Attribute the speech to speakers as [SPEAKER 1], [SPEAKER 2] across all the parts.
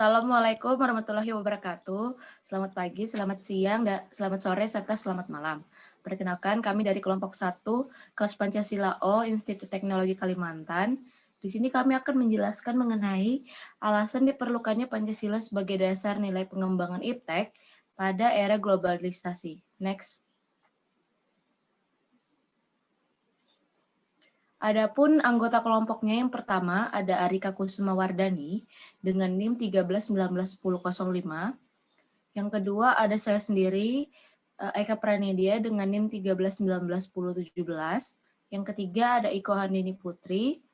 [SPEAKER 1] Assalamualaikum warahmatullahi wabarakatuh. Selamat pagi, selamat siang, selamat sore, serta selamat malam. Perkenalkan, kami dari kelompok 1, kelas Pancasila O, Institut Teknologi Kalimantan. Di sini kami akan menjelaskan mengenai alasan diperlukannya Pancasila sebagai dasar nilai pengembangan iptek pada era globalisasi. Next. Adapun anggota kelompoknya yang pertama ada Arika Kusuma Wardani dengan NIM 13191005. Yang kedua ada saya sendiri, Eka Pranedia dengan NIM 13191017. Yang ketiga ada Iko Handini Putri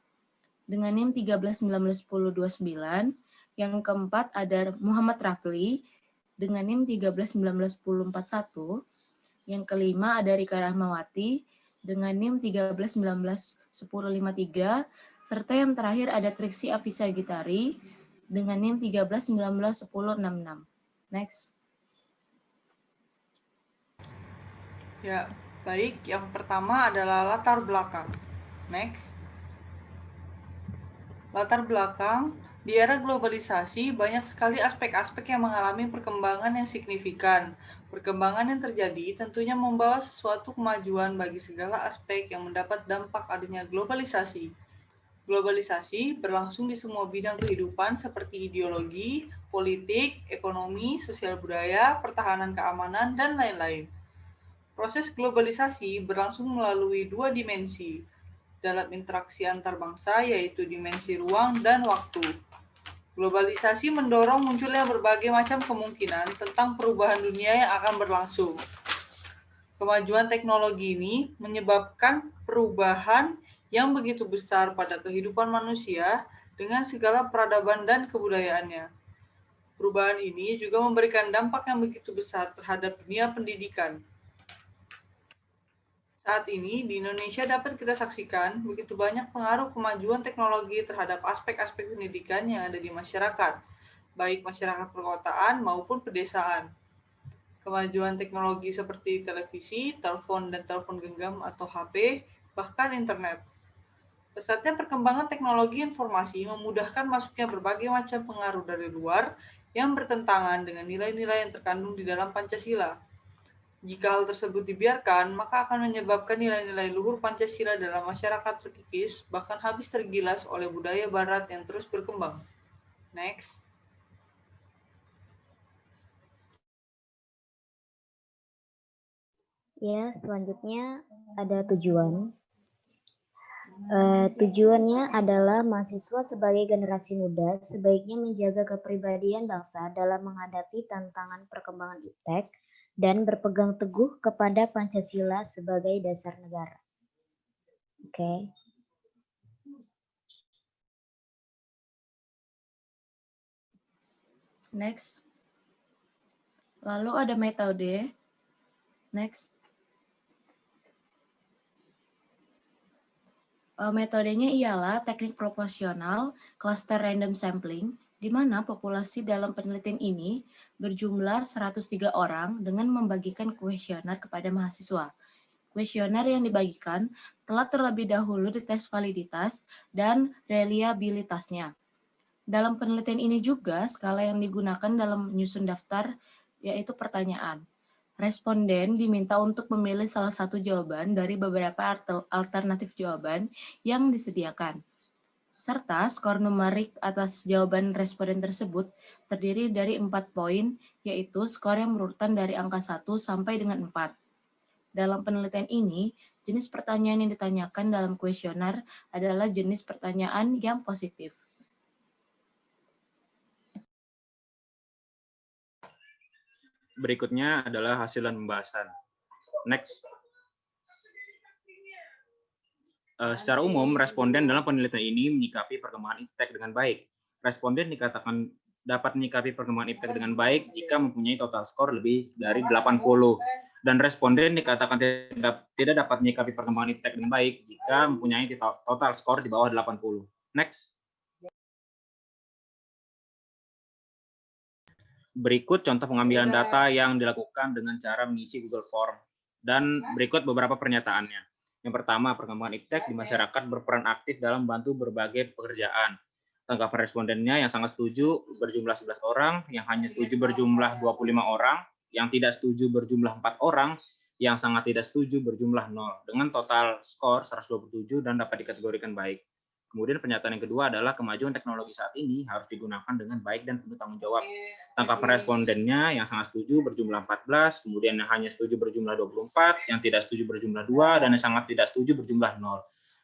[SPEAKER 1] dengan NIM 13191029. Yang keempat ada Muhammad Rafli dengan NIM 13191041. Yang kelima ada Rika Rahmawati dengan NIM 13191053, serta yang terakhir ada Triksi Afisa Gitari dengan NIM 13191066. Next.
[SPEAKER 2] Ya, baik. Yang pertama adalah latar belakang. Next. Latar belakang, di era globalisasi banyak sekali aspek-aspek yang mengalami perkembangan yang signifikan. Perkembangan yang terjadi tentunya membawa sesuatu kemajuan bagi segala aspek yang mendapat dampak adanya globalisasi. Globalisasi berlangsung di semua bidang kehidupan seperti ideologi, politik, ekonomi, sosial budaya, pertahanan keamanan, dan lain-lain. Proses globalisasi berlangsung melalui dua dimensi dalam interaksi antar bangsa, yaitu dimensi ruang dan waktu. Globalisasi mendorong munculnya berbagai macam kemungkinan tentang perubahan dunia yang akan berlangsung. Kemajuan teknologi ini menyebabkan perubahan yang begitu besar pada kehidupan manusia dengan segala peradaban dan kebudayaannya. Perubahan ini juga memberikan dampak yang begitu besar terhadap dunia pendidikan. Saat ini di Indonesia dapat kita saksikan begitu banyak pengaruh kemajuan teknologi terhadap aspek-aspek pendidikan yang ada di masyarakat, baik masyarakat perkotaan maupun pedesaan. Kemajuan teknologi seperti televisi, telepon dan telepon genggam atau HP, bahkan internet. Pesatnya perkembangan teknologi informasi memudahkan masuknya berbagai macam pengaruh dari luar yang bertentangan dengan nilai-nilai yang terkandung di dalam Pancasila. Jika hal tersebut dibiarkan, maka akan menyebabkan nilai-nilai luhur Pancasila dalam masyarakat terkikis, bahkan habis tergilas oleh budaya Barat yang terus berkembang. Next.
[SPEAKER 3] Ya, selanjutnya ada tujuan. Tujuannya adalah mahasiswa sebagai generasi muda sebaiknya menjaga kepribadian bangsa dalam menghadapi tantangan perkembangan iptek dan berpegang teguh kepada Pancasila sebagai dasar negara. Oke.
[SPEAKER 1] Next. Lalu ada metode. Next. Metodenya ialah teknik proporsional cluster random sampling, di mana populasi dalam penelitian ini berjumlah 103 orang dengan membagikan kuesioner kepada mahasiswa. Kuesioner yang dibagikan telah terlebih dahulu dites validitas dan reliabilitasnya. Dalam penelitian ini juga, skala yang digunakan dalam menyusun daftar yaitu pertanyaan. Responden diminta untuk memilih salah satu jawaban dari beberapa alternatif jawaban yang disediakan. Serta skor numerik atas jawaban responden tersebut terdiri dari 4 poin, yaitu skor yang berurutan dari angka 1 sampai dengan 4. Dalam penelitian ini, jenis pertanyaan yang ditanyakan dalam kuesioner adalah jenis pertanyaan yang positif.
[SPEAKER 4] Berikutnya adalah hasil dan pembahasan. Next. Secara umum, responden dalam penelitian ini menyikapi perkembangan iptek dengan baik. Responden dikatakan dapat menyikapi perkembangan iptek dengan baik jika mempunyai total skor lebih dari 80. Dan responden dikatakan tidak dapat menyikapi perkembangan iptek dengan baik jika mempunyai total skor di bawah 80. Next. Berikut contoh pengambilan data yang dilakukan dengan cara mengisi Google Form. Dan berikut beberapa pernyataannya. Yang pertama, perkembangan iptek di masyarakat berperan aktif dalam membantu berbagai pekerjaan. Tanggapan respondennya yang sangat setuju berjumlah 11 orang, yang hanya setuju berjumlah 25 orang, yang tidak setuju berjumlah 4 orang, yang sangat tidak setuju berjumlah 0, dengan total skor 127 dan dapat dikategorikan baik. Kemudian pernyataan yang kedua adalah kemajuan teknologi saat ini harus digunakan dengan baik dan penuh tanggung jawab. Tanggapan respondennya yang sangat setuju berjumlah 14, kemudian yang hanya setuju berjumlah 24, yang tidak setuju berjumlah 2, dan yang sangat tidak setuju berjumlah 0.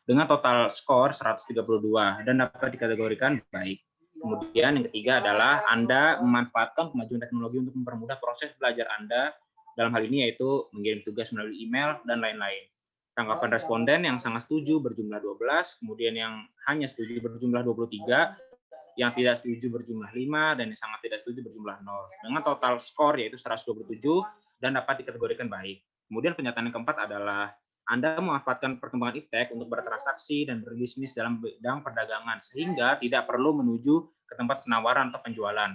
[SPEAKER 4] Dengan total skor 132 dan dapat dikategorikan baik. Kemudian yang ketiga adalah Anda memanfaatkan kemajuan teknologi untuk mempermudah proses belajar Anda, dalam hal ini yaitu mengirim tugas melalui email dan lain-lain. Tanggapan responden yang sangat setuju berjumlah 12, kemudian yang hanya setuju berjumlah 23, yang tidak setuju berjumlah 5, dan yang sangat tidak setuju berjumlah 0. Dengan total skor yaitu 127 dan dapat dikategorikan baik. Kemudian pernyataan yang keempat adalah Anda memanfaatkan perkembangan iptek untuk bertransaksi dan berbisnis dalam bidang perdagangan, sehingga tidak perlu menuju ke tempat penawaran atau penjualan.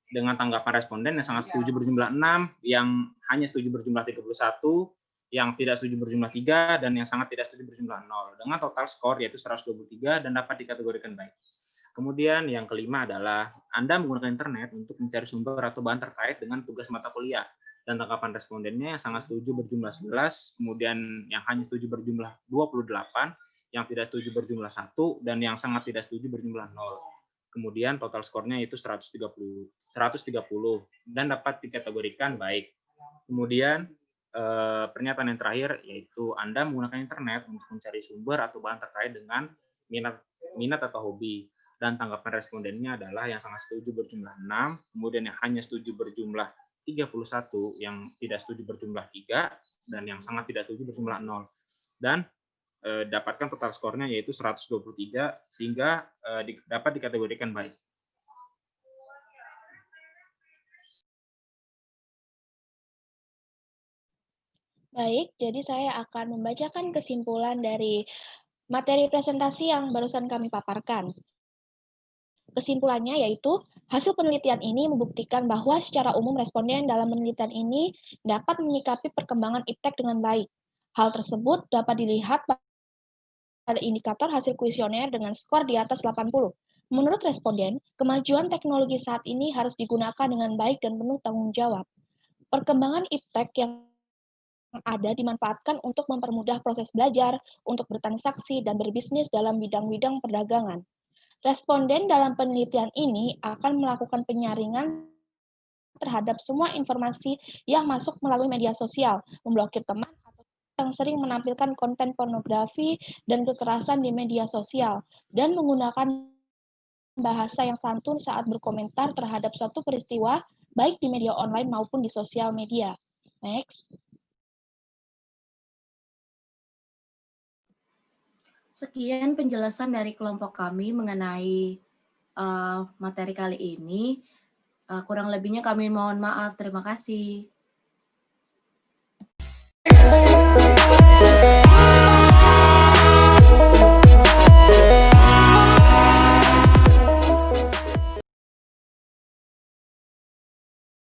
[SPEAKER 4] Dengan tanggapan responden yang sangat setuju berjumlah 6, yang hanya setuju berjumlah 31, yang tidak setuju berjumlah 3, dan yang sangat tidak setuju berjumlah 0. Dengan total skor yaitu 123 dan dapat dikategorikan baik. Kemudian yang kelima adalah Anda menggunakan internet untuk mencari sumber atau bahan terkait dengan tugas mata kuliah. Dan tanggapan respondennya yang sangat setuju berjumlah 11, kemudian yang hanya setuju berjumlah 28, yang tidak setuju berjumlah 1, dan yang sangat tidak setuju berjumlah 0. Kemudian total skornya itu 130 dan dapat dikategorikan baik. Kemudian pernyataan yang terakhir yaitu Anda menggunakan internet untuk mencari sumber atau bahan terkait dengan minat atau hobi. Dan tanggapan respondennya adalah yang sangat setuju berjumlah 6, kemudian yang hanya setuju berjumlah 31, yang tidak setuju berjumlah 3, dan yang sangat tidak setuju berjumlah 0. Dan dapatkan total skornya yaitu 123 sehingga dapat dikategorikan baik.
[SPEAKER 5] Baik, jadi saya akan membacakan kesimpulan dari materi presentasi yang barusan kami paparkan. Kesimpulannya yaitu, hasil penelitian ini membuktikan bahwa secara umum responden dalam penelitian ini dapat menyikapi perkembangan iptek dengan baik. Hal tersebut dapat dilihat pada indikator hasil kuesioner dengan skor di atas 80. Menurut responden, kemajuan teknologi saat ini harus digunakan dengan baik dan penuh tanggung jawab. Perkembangan iptek yang ada dimanfaatkan untuk mempermudah proses belajar, untuk bertransaksi, dan berbisnis dalam bidang-bidang perdagangan. Responden dalam penelitian ini akan melakukan penyaringan terhadap semua informasi yang masuk melalui media sosial, memblokir teman atau yang sering menampilkan konten pornografi dan kekerasan di media sosial, dan menggunakan bahasa yang santun saat berkomentar terhadap suatu peristiwa, baik di media online maupun di sosial media. Next.
[SPEAKER 1] Sekian penjelasan dari kelompok kami mengenai materi kali ini. Kurang lebihnya kami mohon maaf. Terima kasih.